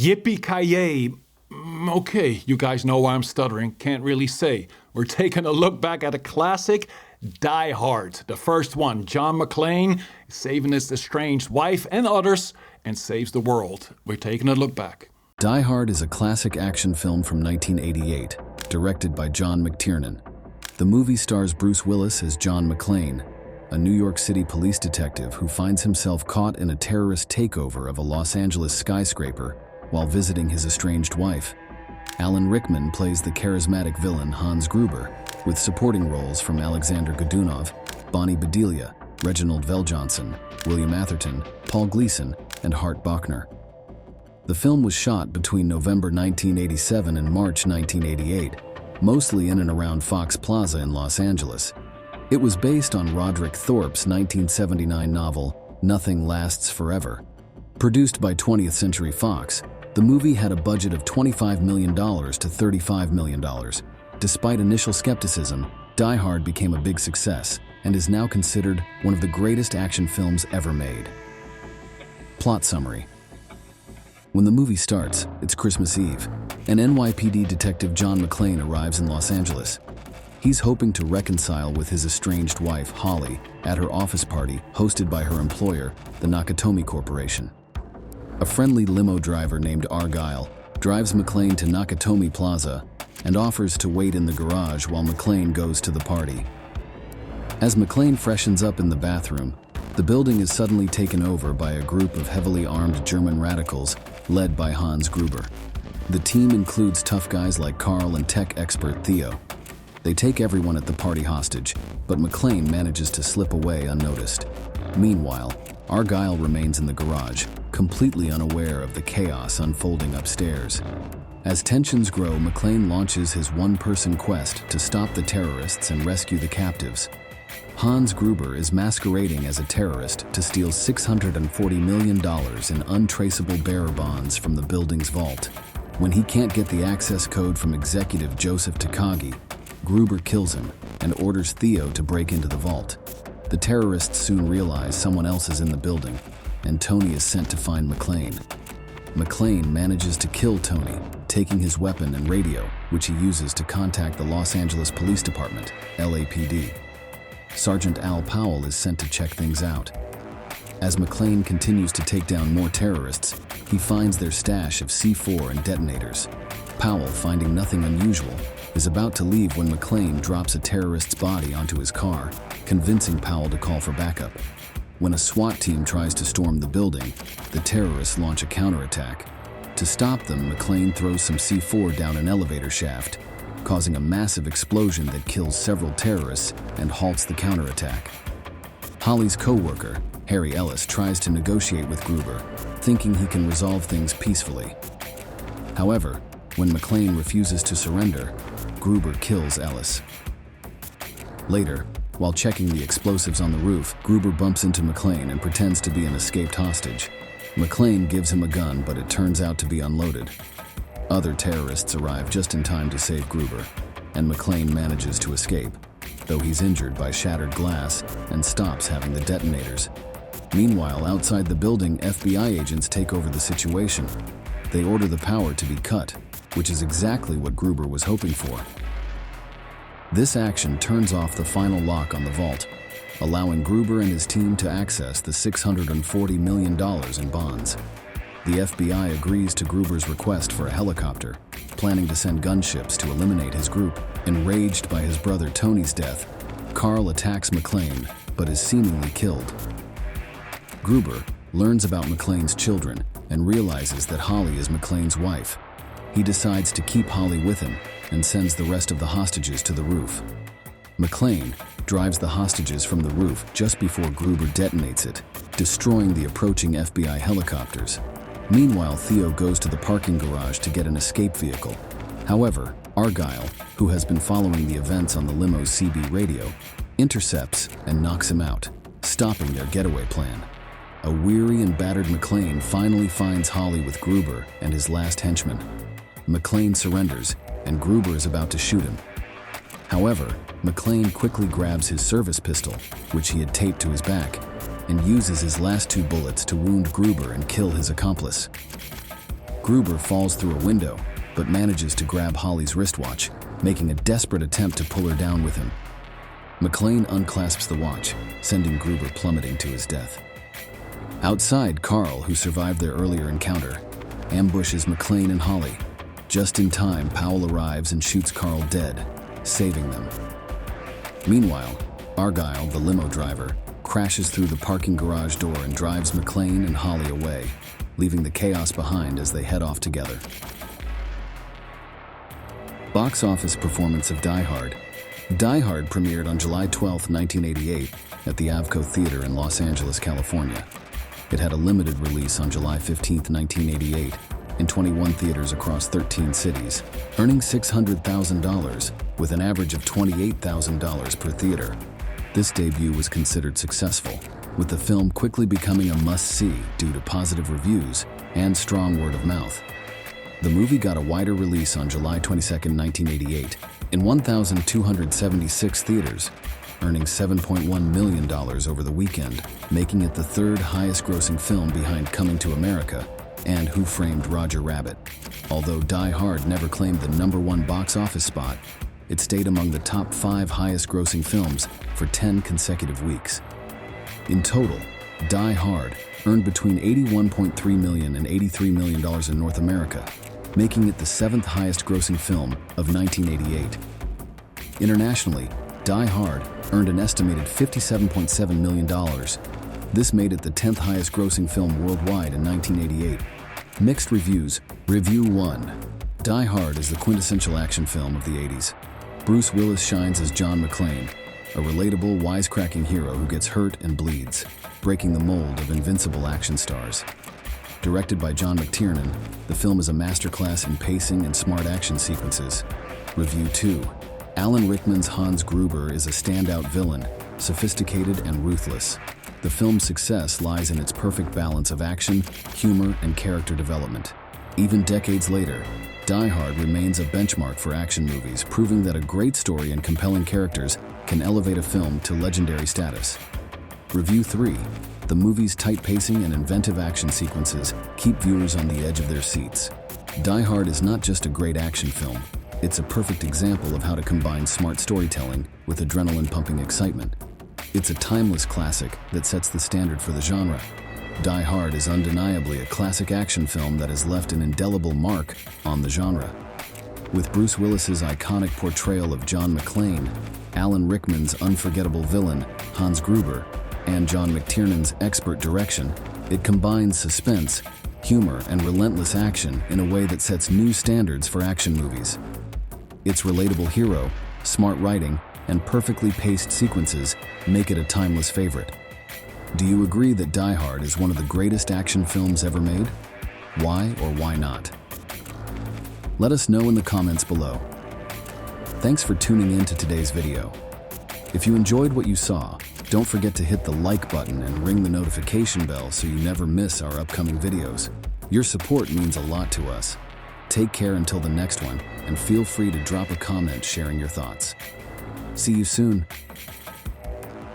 Yippee-ki-yay. Okay, you guys know why I'm stuttering. Can't really say. We're taking a look back at a classic, Die Hard. The first one, John McClane, saving his estranged wife and others, and saves the world. We're taking a look back. Die Hard is a classic action film from 1988, directed by John McTiernan. The movie stars Bruce Willis as John McClane, a New York City police detective who finds himself caught in a terrorist takeover of a Los Angeles skyscraper while visiting his estranged wife. Alan Rickman plays the charismatic villain Hans Gruber, with supporting roles from Alexander Godunov, Bonnie Bedelia, Reginald VelJohnson, William Atherton, Paul Gleason, and Hart Bochner. The film was shot between November 1987 and March 1988, mostly in and around Fox Plaza in Los Angeles. It was based on Roderick Thorpe's 1979 novel, Nothing Lasts Forever. Produced by 20th Century Fox, the movie had a budget of $25 million to $35 million. Despite initial skepticism, Die Hard became a big success and is now considered one of the greatest action films ever made. Plot summary. When the movie starts, it's Christmas Eve, and NYPD detective John McClane arrives in Los Angeles. He's hoping to reconcile with his estranged wife, Holly, at her office party hosted by her employer, the Nakatomi Corporation. A friendly limo driver named Argyle drives McClane to Nakatomi Plaza and offers to wait in the garage while McClane goes to the party. As McClane freshens up in the bathroom, the building is suddenly taken over by a group of heavily armed German radicals led by Hans Gruber. The team includes tough guys like Carl and tech expert Theo. They take everyone at the party hostage, but McClane manages to slip away unnoticed. Meanwhile, Argyle remains in the garage, completely unaware of the chaos unfolding upstairs. As tensions grow, McClane launches his one-person quest to stop the terrorists and rescue the captives. Hans Gruber is masquerading as a terrorist to steal $640 million in untraceable bearer bonds from the building's vault. When he can't get the access code from executive Joseph Takagi, Gruber kills him and orders Theo to break into the vault. The terrorists soon realize someone else is in the building, and Tony is sent to find McClane. McClane manages to kill Tony, taking his weapon and radio, which he uses to contact the Los Angeles Police Department, LAPD. Sergeant Al Powell is sent to check things out. As McClane continues to take down more terrorists, he finds their stash of C4 and detonators. Powell, finding nothing unusual, is about to leave when McClane drops a terrorist's body onto his car, convincing Powell to call for backup. When a SWAT team tries to storm the building, the terrorists launch a counterattack. To stop them, McClane throws some C4 down an elevator shaft, causing a massive explosion that kills several terrorists and halts the counterattack. Holly's co-worker, Harry Ellis, tries to negotiate with Gruber, thinking he can resolve things peacefully. However, when McClane refuses to surrender, Gruber kills Ellis. Later, while checking the explosives on the roof, Gruber bumps into McClane and pretends to be an escaped hostage. McClane gives him a gun, but it turns out to be unloaded. Other terrorists arrive just in time to save Gruber, and McClane manages to escape, though he's injured by shattered glass and stops having the detonators. Meanwhile, outside the building, FBI agents take over the situation. They order the power to be cut, which is exactly what Gruber was hoping for. This action turns off the final lock on the vault, allowing Gruber and his team to access the $640 million in bonds. The FBI agrees to Gruber's request for a helicopter, planning to send gunships to eliminate his group. Enraged by his brother Tony's death, Carl attacks McClane, but is seemingly killed. Gruber learns about McClane's children and realizes that Holly is McClane's wife. He decides to keep Holly with him and sends the rest of the hostages to the roof. McClane drives the hostages from the roof just before Gruber detonates it, destroying the approaching FBI helicopters. Meanwhile, Theo goes to the parking garage to get an escape vehicle. However, Argyle, who has been following the events on the limo's CB radio, intercepts and knocks him out, stopping their getaway plan. A weary and battered McClane finally finds Holly with Gruber and his last henchman. McClane surrenders, and Gruber is about to shoot him. However, McClane quickly grabs his service pistol, which he had taped to his back, and uses his last 2 bullets to wound Gruber and kill his accomplice. Gruber falls through a window, but manages to grab Holly's wristwatch, making a desperate attempt to pull her down with him. McClane unclasps the watch, sending Gruber plummeting to his death. Outside, Carl, who survived their earlier encounter, ambushes McClane and Holly. Just in time, Powell arrives and shoots Carl dead, saving them. Meanwhile, Argyle, the limo driver, crashes through the parking garage door and drives McClane and Holly away, leaving the chaos behind as they head off together. Box office performance of Die Hard. Die Hard premiered on July 12, 1988 at the Avco Theater in Los Angeles, California. It had a limited release on July 15, 1988 in 21 theaters across 13 cities, earning $600,000 with an average of $28,000 per theater. This debut was considered successful, with the film quickly becoming a must-see due to positive reviews and strong word of mouth. The movie got a wider release on July 22, 1988 in 1,276 theaters, earning $7.1 million over the weekend, making it the third highest-grossing film behind Coming to America and Who Framed Roger Rabbit. Although Die Hard never claimed the #1 box office spot, it stayed among the top 5 highest-grossing films for 10 consecutive weeks. In total, Die Hard earned between $81.3 million and $83 million in North America, making it the 7th highest-grossing film of 1988. Internationally, Die Hard earned an estimated $57.7 million. This made it the 10th highest-grossing film worldwide in 1988. Mixed reviews. Review 1. Die Hard is the quintessential action film of the 80s. Bruce Willis shines as John McClane, a relatable, wisecracking hero who gets hurt and bleeds, breaking the mold of invincible action stars. Directed by John McTiernan, the film is a masterclass in pacing and smart action sequences. Review 2. Alan Rickman's Hans Gruber is a standout villain, sophisticated and ruthless. The film's success lies in its perfect balance of action, humor, and character development. Even decades later, Die Hard remains a benchmark for action movies, proving that a great story and compelling characters can elevate a film to legendary status. Review 3. The movie's tight pacing and inventive action sequences keep viewers on the edge of their seats. Die Hard is not just a great action film, it's a perfect example of how to combine smart storytelling with adrenaline-pumping excitement. It's a timeless classic that sets the standard for the genre. Die Hard is undeniably a classic action film that has left an indelible mark on the genre. With Bruce Willis's iconic portrayal of John McClane, Alan Rickman's unforgettable villain, Hans Gruber, and John McTiernan's expert direction, it combines suspense, humor, and relentless action in a way that sets new standards for action movies. Its relatable hero, smart writing, and perfectly paced sequences make it a timeless favorite. Do you agree that Die Hard is one of the greatest action films ever made? Why or why not? Let us know in the comments below. Thanks for tuning in to today's video. If you enjoyed what you saw, don't forget to hit the like button and ring the notification bell so you never miss our upcoming videos. Your support means a lot to us. Take care until the next one, and feel free to drop a comment sharing your thoughts. See you soon.